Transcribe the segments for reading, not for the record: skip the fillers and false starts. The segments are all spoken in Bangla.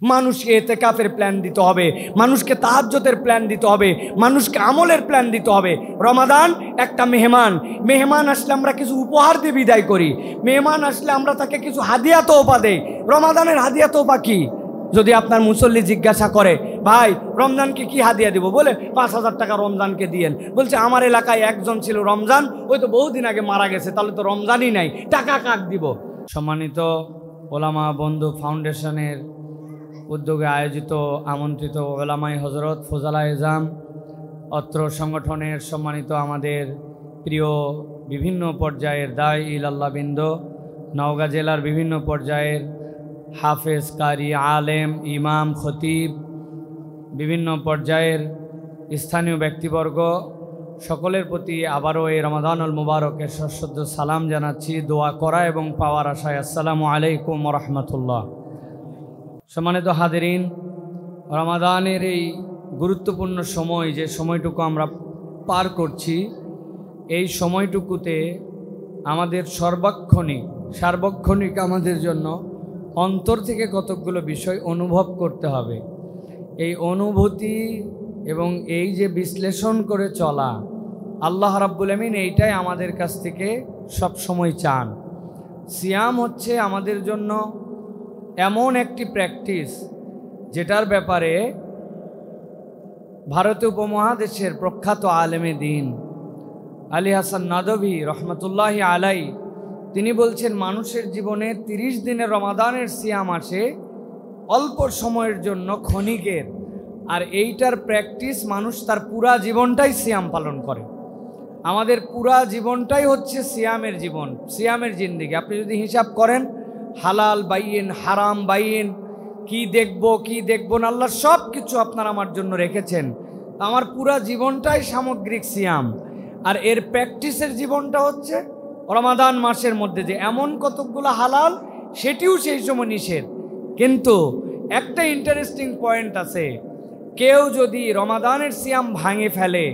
মানুষকে এতেকাফের প্ল্যান দিতে হবে, মানুষকে তাহাজ্জুদের প্ল্যান দিতে হবে, মানুষকে আমলের প্ল্যান দিতে হবে। রমাদান একটা মেহমান, মেহমান আসলে আমরা কিছু উপহার দিয়ে বিদায় করি, মেহমান আসলে আমরা তাকে কিছু হাদিয়া তোহফা দেই। রমাদানের হাদিয়া তোহফা কি? যদি আপনার মুসল্লি জিজ্ঞাসা করে, ভাই রমজানকে কি হাদিয়া দিব, বলে 5,000 টাকা রমজানকে দিয়েন। বলছে আমার এলাকায় একজন ছিল রমজান, ওই তো বহুদিন আগে মারা গেছে, তাহলে তো রমজানই নাই, টাকা কাক দিব। সম্মানিত ওলামা বন্ধু ফাউন্ডেশনের উদ্যোগে আয়োজিত আমন্ত্রিত ওলামাই হজরত ফজলা এজাম, অত্র সংগঠনের সম্মানিত আমাদের প্রিয় বিভিন্ন পর্যায়ের দায় ইলাল্লাহ বৃন্দ, নওগাঁ জেলার বিভিন্ন পর্যায়ের হাফেজ, কারি, আলেম, ইমাম, খতিব, বিভিন্ন পর্যায়ের স্থানীয় ব্যক্তিবর্গ, সকলের প্রতি আবারও এই রমাদানুল মুবারকের সশ্রদ্ধ সালাম জানাচ্ছি, দোয়া করা এবং পাওয়ার আশায়। আসসালামু আলাইকুম ওয়া রাহমাতুল্লাহ। সম্মানিত হাজিরিন, রমাদানের এই গুরুত্বপূর্ণ সময়, যে সময়টুকু আমরা পার করছি, এই সময়টুকুতে আমাদের সার্বক্ষণিক আমাদের জন্য অন্তর থেকে কতকগুলো বিষয় অনুভব করতে হবে। এই অনুভূতি এবং এই যে বিশ্লেষণ করে চলা, আল্লাহ রাব্বুল আমিন এইটাই আমাদের কাছ থেকে সব সময় চান। সিয়াম হচ্ছে আমাদের জন্য এমন একটি প্র্যাকটিস যেটার ব্যাপারে ভারতীয় উপমহাদেশের প্রখ্যাত আলেমে দিন আলী হাসান নাদভী রহমতুল্লাহি আলাই, তিনি বলছেন মানুষের জীবনে 30 দিনের রমাদানের সিয়াম আসে অল্প সময়ের জন্য, ক্ষণিকের, আর এইটার প্র্যাকটিস মানুষ তার পুরা জীবনটাই সিয়াম পালন করে। আমাদের পুরা জীবনটাই হচ্ছে সিয়ামের জীবন, সিয়ামের জিন্দেগি। আপনি যদি হিসাব করেন, হালাল বাইন, হারাম বাইন, কি দেখব কি দেখব না, আল্লাহ সব কিছু আপনার আমার জন্য রেখেছেন। আমার পুরা জীবনটাই সামগ্রিক সিয়াম, আর এর প্র্যাকটিসের জীবনটা হচ্ছে রমাদান মাসের মধ্যে যে এমন কতকগুলো হালাল, সেটিও সেই সময় নিষেধ। কিন্তু একটা ইন্টারেস্টিং পয়েন্ট আছে, কেউ যদি রমাদানের সিয়াম ভাঙে ফেলে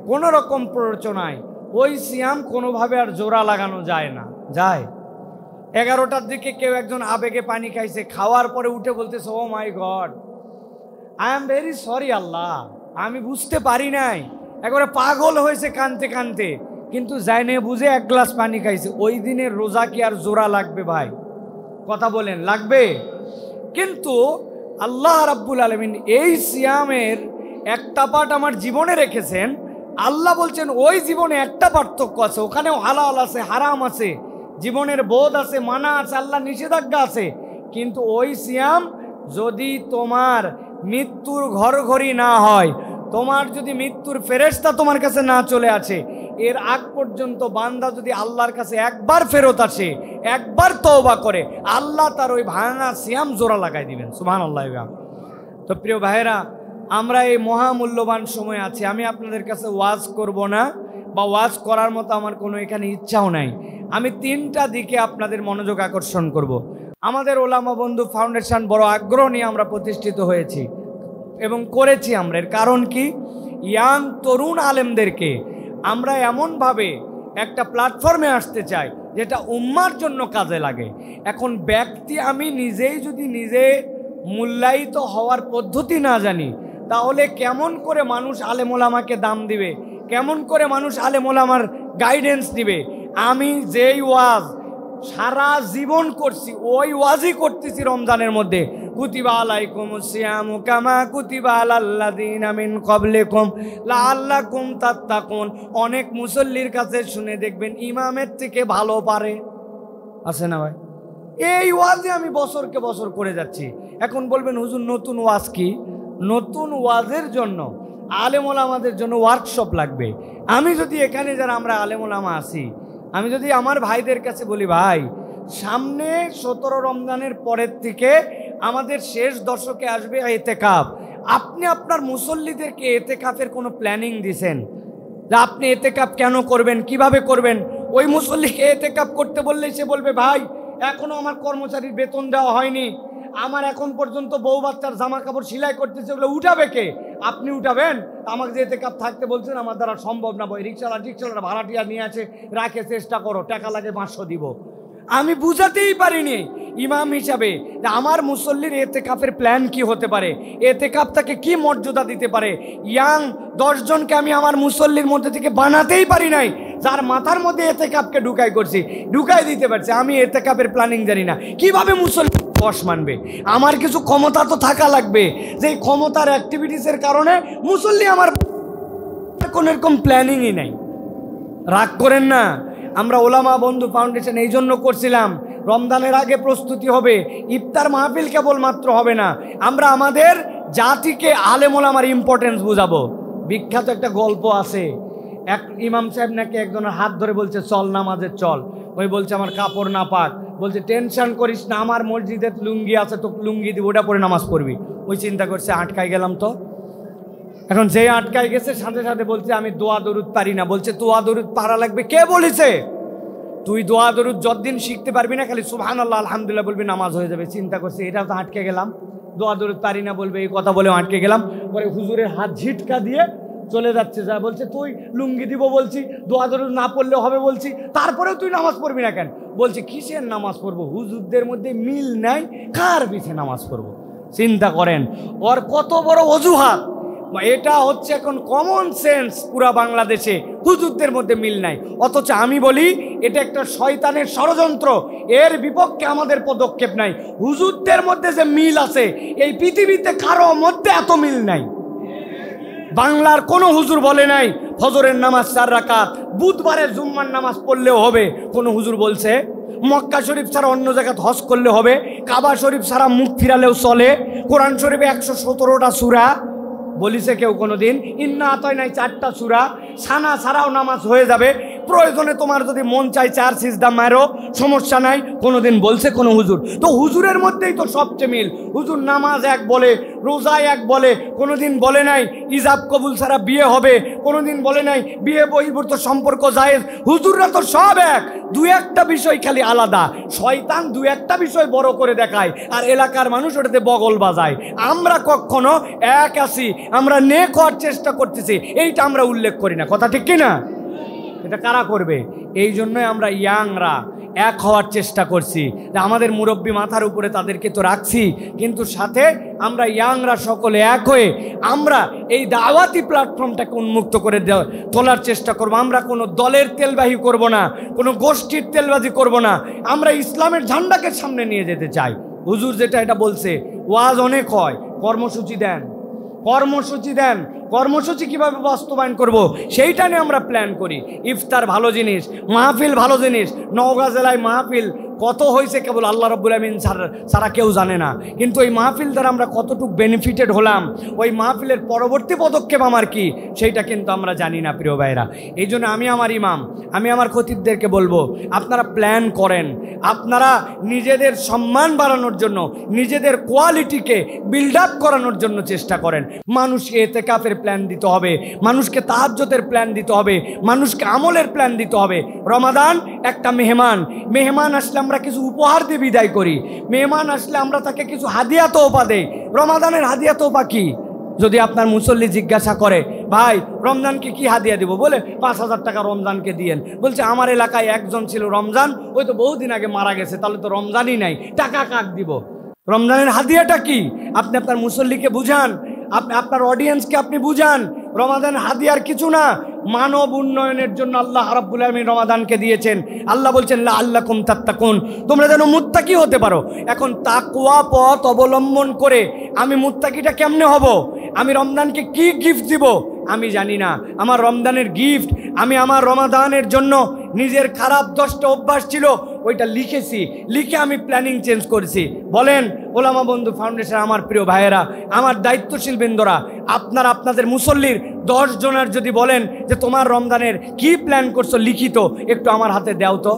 কোনো রকম প্ররোচনায়, ওই সিয়াম কোনোভাবে আর জোড়া লাগানো যায় না। যায় 11টার দিকে কেউ একজন আবেগে পানি খাইছে, খাওয়ার পরে উঠে বলতেছে, oh my god, I am very sorry Allah, আমি বুঝতে পারি নাই, একবারে পাগল হয়েছে কানতে কানতে, কিন্তু জানে বুঝে 1 গ্লাস পানি খাইছে। ওই দিনের রোজা কি আর জোড়া লাগবে ভাই? কথা বলেন, লাগবে? কিন্তু আল্লাহ রাব্বুল আলামিন এই সিয়ামের একটা পার্ট আমার জীবনে রেখেছেন। আল্লাহ বলছেন ওই জীবনে একটা পার্থক্য আছে, ওখানেও হালাল আছে, হারাম আছে, জীবনের বোধ আছে, মানা আছে, আল্লাহ নিষেধাজ্ঞা আছে। কিন্তু ওই সিয়াম যদি তোমার মৃত্যুর ঘরঘড়ি না হয়, তোমার যদি মৃত্যুর ফেরেশতা তোমার কাছে না চলে আসে, এর আগ পর্যন্ত বান্দা যদি আল্লাহর কাছে একবার ফেরত আসে, একবার তওবা করে, আল্লাহ তার ওই ভাঙা সিয়াম জোড়া লাগাই দিবেন। সুবহানাল্লাহ। তো প্রিয় ভাইয়েরা, আমরা এই মহামূল্যবান সময় আছি। আমি আপনাদের কাছে ওয়াজ করব না, বা ওয়াজ করার মতো আমার কোনো এখানে ইচ্ছাও নাই। আমি 3টা দিকে আপনাদের মনোযোগ আকর্ষণ করব। আমাদের ওলামা বন্ধু ফাউন্ডেশন বড় আগ্রহ নিয়ে আমরা প্রতিষ্ঠিত হয়েছি এবং করেছি আমরা। এর কারণ কি? ইয়াং তরুণ আলেমদেরকে আমরা এমনভাবে একটা প্ল্যাটফর্মে আসতে চাই যেটা উম্মার জন্য কাজে লাগে। এখন ব্যক্তি আমি নিজেই যদি নিজে মূল্যায়িত হওয়ার পদ্ধতি না জানি, তাহলে কেমন করে মানুষ আলেম ওলামাকে দাম দিবে? কেমন করে মানুষ আলেম ওলামার গাইডেন্স দিবে? আমি যেই ওয়াজ সারা জীবন করছি, ওই ওয়াজই করতেছি রমজানের মধ্যে। কুতিবা আলাইকুমুস সিয়ামু কামা কুতিবা আলাল্লাযিনা মিন ক্বাবলিকুম লাআল্লাকুম তাত্তাকুন। অনেক মুসল্লির কাছে শুনে দেখবেন ইমামের থেকে ভালো পারে, আছে না ভাই? এই ওয়াজে আমি বছরকে বছর করে যাচ্ছি। এখন বলবেন হুজুর নতুন ওয়াজ কি? নতুন ওয়াজের জন্য আলেম ওলামাদের জন্য ওয়ার্কশপ লাগবে। আমি যদি এখানে যারা আমরা আলেম ওলামা আছি, আমি যদি আমার ভাইদের কাছে বলি, ভাই সামনে 17 রমজানের পরের থেকে আমাদের শেষ দশকে আসবে এতেকাফ, আপনি আপনার মুসল্লিদেরকে এতেকাফের কোনো প্ল্যানিং দিছেন যে আপনি এতেকাফ কেন করবেন, কিভাবে করবেন? ওই মুসল্লিকে এতেকাফ করতে বললেই সে বলবে, ভাই এখনও আমার কর্মচারীর বেতন দেওয়া হয়নি, আমার এখন পর্যন্ত বউ বাচ্চার জামা কাপড় সেলাই করতেছে, ওগুলো উঠাবে কে? আপনি উঠাবেন? আমাকে যে এতেকাফ থাকতে বলছেন, আমার দ্বারা সম্ভব না। রিক্সাওয়ালা ভাড়াটিয়া নিয়ে আছে, রাখে, চেষ্টা করো, টাকা লাগে 500 দিব। আমি বুঝাতেই পারিনি ইমাম হিসাবে যে আমার মুসল্লির এতেকাফের প্ল্যান কি হতে পারে, এতেকাফ তাকে কি মর্যাদা দিতে পারে। ইয়াং 10 জনকে আমি আমার মুসল্লির মধ্যে থেকে বানাতেই পারি নাই, যার মাথার মধ্যে এতেকাফকে ঢুকাই দিতে পারছে। আমি এতেকাফের প্ল্যানিং জানি না, কিভাবে মুসল্লি বস মানবে? আমার কিছু ক্ষমতা তো থাকা লাগবে, যে ক্ষমতার অ্যাক্টিভিটিসের কারণে মুসল্লি আমার কোনো রকম প্ল্যানিংই নাই। রাগ করেন না, আমরা ওলামা বন্ধু ফাউন্ডেশন এই জন্য করছিলাম, রমজানের আগে প্রস্তুতি হবে, ইফতার মাহফিল কেবলমাত্র হবে না, আমরা আমাদের জাতিকে আলেম ওলামার ইম্পর্টেন্স বুঝাবো। বিখ্যাত একটা গল্প আছে, এক ইমাম সাহেব নাকি একজনের হাত ধরে বলছে চল নামাজের চল। ওই বলছে আমার কাপড় না পাক, বলছে টেনশন করিস না, আমার মসজিদে লুঙ্গি আছে, তো লুঙ্গি দিব, ওটা পরে নামাজ পড়বি। ওই চিন্তা করছে আটকাই গেলাম তো। এখন যে আটকাই গেছে সাথে সাথে বলছে আমি দোয়া দরুদ পারি না। বলছে দোয়া দরুদ পারা লাগবে, কে বলেছে? তুই দোয়া দরুদ যতদিন শিখতে পারবি না, খালি সুবহানাল্লাহ আলহামদুলিল্লাহ বলবি, নামাজ হয়ে যাবে। চিন্তা করছে এটাও তো আটকে গেলাম, দোয়া দরুদ পারি না বলবে, এই কথা বলে আটকে গেলাম। পরে হুজুরের হাত ঝিটকা দিয়ে চলে যাচ্ছে, যা বলছে তুই লুঙ্গি দিব বলছি, দোয়া দরুদ না পড়লে হবে বলছি, তারপরেও তুই নামাজ পড়বি না কেন? বলছে কিসের নামাজ পড়বো, হুজুরদের মধ্যে মিল নাই, কার পিছে নামাজ পড়বো? চিন্তা করেন ওর কত বড় অজুহাত। এটা হচ্ছে এখন কমন সেন্স পুরা বাংলাদেশে, হুজুরদের মধ্যে মিল নাই। অথচ আমি বলি এটা একটা শয়তানের ষড়যন্ত্র, এর বিপক্ষে আমাদের পদক্ষেপ নাই। হুজুরদের মধ্যে যে মিল আছে, এই পৃথিবীতে কারো মধ্যে এত মিল নাই। বাংলার কোনো হুজুর বলে নাই ফজরের নামাজ 4 রাকাত, বুধবারে জুম্মার নামাজ পড়লেও হবে। কোনো হুজুর বলছে মক্কা শরীফ ছাড়া অন্য জায়গায় হজ করলে হবে, কাবা শরীফ ছাড়া মুখ ফিরালেও চলে, কোরআন শরীফে 117টা সূরা বলিছে কেউ কোনোদিন? ইন্না আতাইনাই 4টা সূরা, সানা ছাড়াও নামাজ হয়ে যাবে, প্রয়োজনে তোমার যদি মন চাই 4 সিজদা মারো, সমস্যা নাই, কোনোদিন বলছে কোনো হুজুর? তো হুজুরের মধ্যেই তো সবচেয়ে মিল। হুজুর নামাজ এক বলে, রোজা এক বলে, কোনোদিন বলে নাই ইজাব কবুল ছাড়া বিয়ে হবে, কোনোদিন বলে নাই বিয়ে বহির্ভূত সম্পর্ক জায়েজ। হুজুররা তো সব এক, 2-1টা বিষয় খালি আলাদা। শয়তান 2-1টা বিষয় বড় করে দেখায়, আর এলাকার মানুষ ওটাতে বগল বাজায়। আমরা কখনো এক আছি, আমরা নেক হওয়ার চেষ্টা করতেছি, এইটা আমরা উল্লেখ করি না। কথা ঠিক কিনা? এটা কারা করবে? এই জন্যই আমরা ইয়াংরা এক হওয়ার চেষ্টা করছি, যে আমাদের মুরব্বী মাথার উপরে তাদেরকে তো রাখছি, কিন্তু সাথে আমরা ইয়াংরা সকলে এক হয়ে আমরা এই দাওয়াতি প্ল্যাটফর্মটাকে উন্মুক্ত করে তোলার চেষ্টা করব। আমরা কোনো দলের তেলবাহি করব না, কোনো গোষ্ঠীর তেলবাজি করব না, আমরা ইসলামের ঝান্ডাকে সামনে নিয়ে যেতে চাই। হুজুর যেটা এটা বলছে, ওয়াজ অনেক হয়, কর্মসূচি দেন, কর্মসূচি কিভাবে বাস্তবায়ন করব সেইটা নিয়ে আমরা প্ল্যান করি। ইফতার ভালো জিনিস, মাহফিল ভালো জিনিস। নওগাঁ জেলায় মাহফিল কত হয়েছে কেবল আল্লাহ রাব্বুল আমিন সারা কেউ জানে না, কিন্তু ওই মাহফিল দ্বারা আমরা কতটুকু বেনিফিটেড হলাম, ওই মাহফিলের পরবর্তী পদক্ষেপ আমার কি, সেইটা কিন্তু আমরা জানি না প্রিয় ভাইরা। এই জন্য আমি আমার খতিবদেরকে বলবো, আপনারা প্ল্যান করেন, আপনারা নিজেদের সম্মান বাড়ানোর জন্য, নিজেদের কোয়ালিটিকে বিল্ড আপ করানোর জন্য চেষ্টা করেন। মানুষকে এতেকাফের প্ল্যান দিতে হবে, মানুষকে তাহাজ্জুদের প্ল্যান দিতে হবে, মানুষকে আমলের প্ল্যান দিতে হবে। রমাদান একটা মেহমান আসলে আমরা কিছু উপহার দিয়ে বিদায় করি, মেহমান আসলে আমরা তাকে কিছু হাদিয়া তোহফা দেই। রমাদানের হাদিয়া তোহফা কি? যদি আপনার মুসল্লি জিজ্ঞাসা করে ভাই রমজানকে কি হাদিয়া দিব, বলে 5,000 টাকা রমজানকে দিয়েন। বলছে আমার এলাকায় একজন ছিল রমজান, ওই তো বহুদিন আগে মারা গেছে, তাহলে তো রমজানই নাই, টাকা কাক দিব? রমজানের হাদিয়াটা কি? আপনি আপনার মুসল্লিকে বুঝান, আপনার অডিয়েন্সকে আপনি বুঝান, রমাদান হাদিয়ার কিছু না, মানব উন্নয়নের জন্য আল্লাহ রাব্বুল আলামিন রমাদানকে দিয়েছেন। আল্লাহ বলছেন লাআল্লাকুম তাত্তাকুন, তোমরা যেন মুত্তাকি হতে পারো। এখন তাকওয়া পথ অবলম্বন করে আমি মুত্তাকিটা কেমনে হব? আমি রমজানকে কি গিফট দিব আমি জানি না। আমার রমজানের গিফট, আমি আমার রমাদানের জন্য নিজের খারাপ 10টা অভ্যাস ছিল ওইটা লিখে আমি প্ল্যানিং চেঞ্জ করেছি। বলেন ওলামা বন্ধু ফাউন্ডেশন, আমার প্রিয় ভাইয়েরা, আমার দায়িত্বশীল বৃন্দরা, আপনারা আপনাদের মুসল্লির 10 জনের যদি বলেন যে তোমার রমজানের কি প্ল্যান করছো লিখিত, একটু আমার হাতে দাও তো।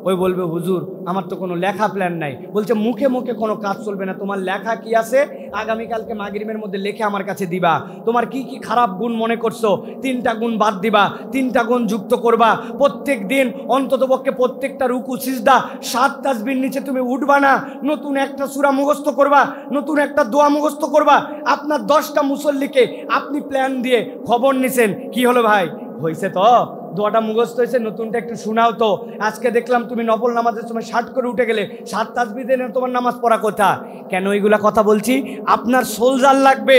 ওই বলবে হুজুর আমার তো কোনো লেখা প্ল্যান নাই। বলছে মুখে মুখে কোনো কাজ চলবে না, তোমার লেখা কি আছে আগামীকালকে মাগরিবের মধ্যে লিখে আমার কাছে দিবা। তোমার কি কি খারাপ গুণ মনে করছো 3টা গুণ বাদ দিবা, 3টা গুণ যুক্ত করবা। প্রত্যেক দিন অন্ততপক্ষে প্রত্যেকটা রুকু সিজদা 7 তাসবির নিচে তুমি উঠবা না, নতুন একটা সূরা মুখস্থ করবা, নতুন একটা দোয়া মুখস্থ করবা। আপনার 10টা মুসল্লিকে আপনি প্ল্যান দিয়ে খবর নিছেন, কি হলো ভাই হয়েছে তো দোয়াটা মুখস্থ হয়েছে, নতুনটা একটু শোনাও তো। আজকে দেখলাম তুমি নফল নামাজের সময় 60 করে উঠে গেলে, 7 তাসবিহ দিয়ে তোমার নামাজ পড়া কথা। কেন এইগুলা কথা বলছি? আপনার সোলজার লাগবে,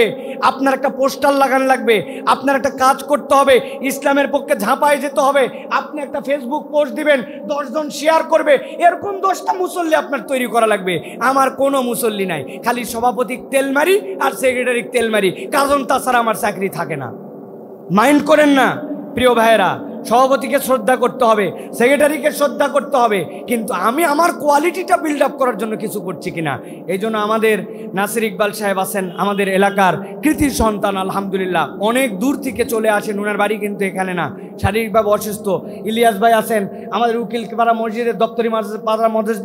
আপনার একটা পোস্টার লাগান লাগবে, আপনার একটা কাজ করতে হবে, ইসলামের পক্ষে ঝাঁপায় যেতে হবে। আপনি একটা ফেসবুক পোস্ট দিবেন, 10 জন শেয়ার করবে, এরকম 10টা মুসল্লি আপনার তৈরি করা লাগবে। আমার কোনো মুসল্লি নাই, খালি সভাপতি তেলমারি আর সেক্রেটারি তেলমারি, কারণ তাছাড়া আমার চাকরি থাকে না। মাইন্ড করেন না প্রিয় ভাইয়েরা, সভাপতিকে শ্রদ্ধা করতে হবে, সেক্রেটারিকে শ্রদ্ধা করতে হবে, কিন্তু আমি আমার কোয়ালিটিটা বিল্ড আপ করার জন্য কিছু করছি কিনা। এই জন্য আমাদের নাসির ইকবাল সাহেব আছেন, আমাদের এলাকার কৃতি সন্তান, আলহামদুলিল্লাহ অনেক দূর থেকে চলে আসেন, ওনার বাড়ি কিন্তু এখানে না, শারীরিকভাবে অসুস্থ। ইলিয়াস ভাই আছেন, আমাদের উকিলপাড়া মসজিদের দপ্তরি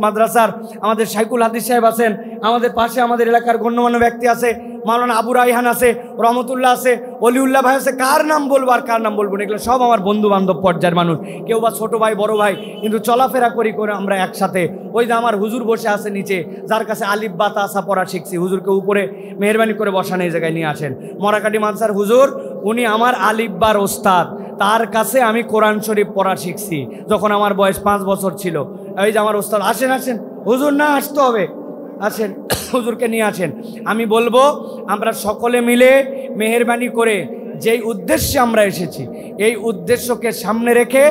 মাদ্রাসার আমাদের শাইকুল হাদিস সাহেব আছেন, আমাদের পাশে আমাদের এলাকার গণ্যমান্য ব্যক্তি আছে, মাওলানা আবু রাইহান আছে, রহমতুল্লাহ আছে, অলিউল্লাহ ভাই আছে। কার নাম বলবো আর কার নাম বলবো না, এগুলো সব আমার বন্ধু বান্ধব পর্যায়ের মানুষ, কেউ বা ছোটো ভাই বড় ভাই, কিন্তু চলাফেরা করি করে আমরা একসাথে। ওই যে আমার হুজুর বসে আছে নিচে, যার কাছে আলিফ বা তাসা পড়া শিখছি, হুজুরকে উপরে মেহরবানি করে বসানো এই জায়গায় নিয়ে আসেন। মরাকাটি মাদ্রাসার হুজুর, উনি আমার আলিফ বার ওস্তাদ, তার কাছে আমি কোরআন শরীফ পড়া শিখছি যখন আমার বয়স 5 বছর ছিল। এই যে আমার ওস্তাদ, আসেন আসেন হুজুর, না আসতে হবে, আসেন হুজুরকে নিয়ে আসেন। আমি বলবো আমরা সকলে মিলে মেহেরবানি করে যেই উদ্দেশ্যে আমরা এসেছি, এই উদ্দেশ্যকে সামনে রেখে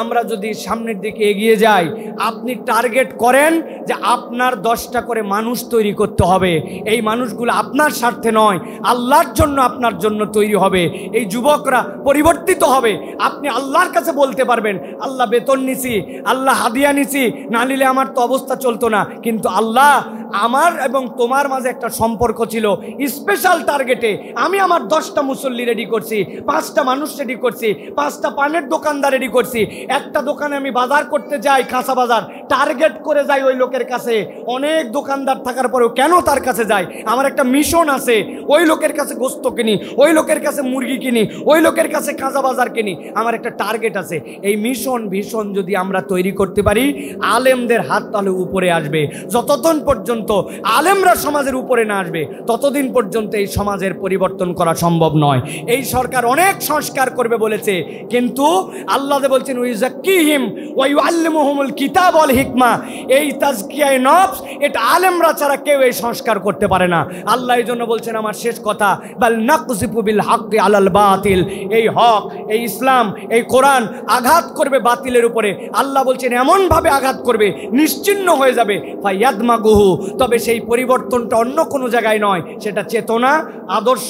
আমরা যদি সামনের দিকে এগিয়ে যাই, আপনি টার্গেট করেন যে আপনার 10টা করে মানুষ তৈরি করতে হবে। এই মানুষগুলো আপনার স্বার্থে নয়, আল্লাহর জন্য, আপনার জন্য তৈরি হবে। এই যুবকরা পরিবর্তিত হবে। আপনি আল্লাহর কাছে বলতে পারবেন, আল্লাহ বেতন নিছি, আল্লাহ হাদিয়া নিছি, না নিলে আমার তো অবস্থা চলতো না, কিন্তু আল্লাহ আমার এবং তোমার মাঝে একটা সম্পর্ক ছিল, স্পেশাল টার্গেটে আমি আমার 10টা মুসল্লি রেডি করছি, 5টা মানুষ রেডি করছি, 5টা পানের দোকানদার রেডি করছি। একটা দোকানে আমি বাজার করতে যাই, কাঁচা বাজার, টার্গেট করে যাই ওই লোকের কাছে। অনেক দোকানদার থাকার পরেও কেন তার কাছে যাই? আমার একটা মিশন আছে, ওই লোকের কাছে গোস্ত কিনি, ওই লোকের কাছে মুরগি কিনি, ওই লোকের কাছে কাঁচা বাজার কিনি, আমার একটা টার্গেট আছে। এই মিশন ভীষণ যদি আমরা তৈরি করতে পারি, আলেমদের হাত তাহলে উপরে আসবে। যতক্ষণ পর্যন্ত আলেমরা সমাজের উপরে না আসবে, ততদিন পর্যন্ত এই সমাজের পরিবর্তন করা সম্ভব নয়। এই সরকার অনেক সংস্কার করবে বলেছে, কিন্তু আল্লাহ বলছেন ওয়াইযাক্কিহিম ওয়া ইউআল্লিমুহুমুল কিতাব ওয়াল হিকমা। এই তাজকিয়ায়ে নফস এটা আলেমরা ছাড়া কেউ এই সংস্কার করতে পারে না। আল্লাহ এই জন্য বলছেন, আমার শেষ কথা, বাল নাকযিফু বিল হাক্কি আলাল বাতিল। এই হক, এই ইসলাম, এই কোরআন আঘাত করবে বাতিলের উপরে। আল্লাহ বলছেন এমনভাবে আঘাত করবে, নিশ্চিহ্ন হয়ে যাবে। ফায়াদমাগুহু, তবে সেই পরিবর্তনটা অন্য কোনো জায়গায় নয়, সেটা চেতনা, আদর্শ,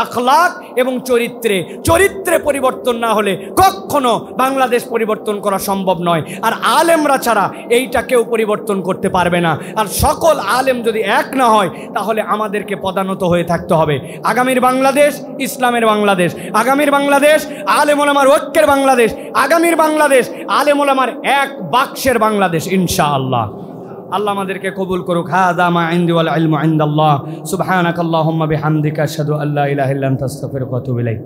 আখলাক এবং চরিত্রে। চরিত্রে পরিবর্তন না হলে কখনো বাংলাদেশ পরিবর্তন করা সম্ভব নয়। আর আলেমরা ছাড়া এইটা কেউ পরিবর্তন করতে পারবে না। আর সকল আলেম যদি এক না হয়, তাহলে আমাদেরকে পদানত হয়ে থাকতে হবে। আগামীর বাংলাদেশ ইসলামের বাংলাদেশ, আগামীর বাংলাদেশ আলেম ওলামার ঐক্যের বাংলাদেশ, আগামীর বাংলাদেশ আলেম ওলামার এক বাক্সের বাংলাদেশ ইনশাআল্লাহ। আল্লাহ আমাদেরকে কবুল করুক। হাযা মা ইনদি ওয়াল ইলমু ইনদাল্লাহ। সুবহানাকাল্লাহুম্মা বিহামদিকা আশহাদু আল্লা ইলাহা ইল্লা আনতা আস্তাগফিরুকা ওয়া আতুবু ইলাইক।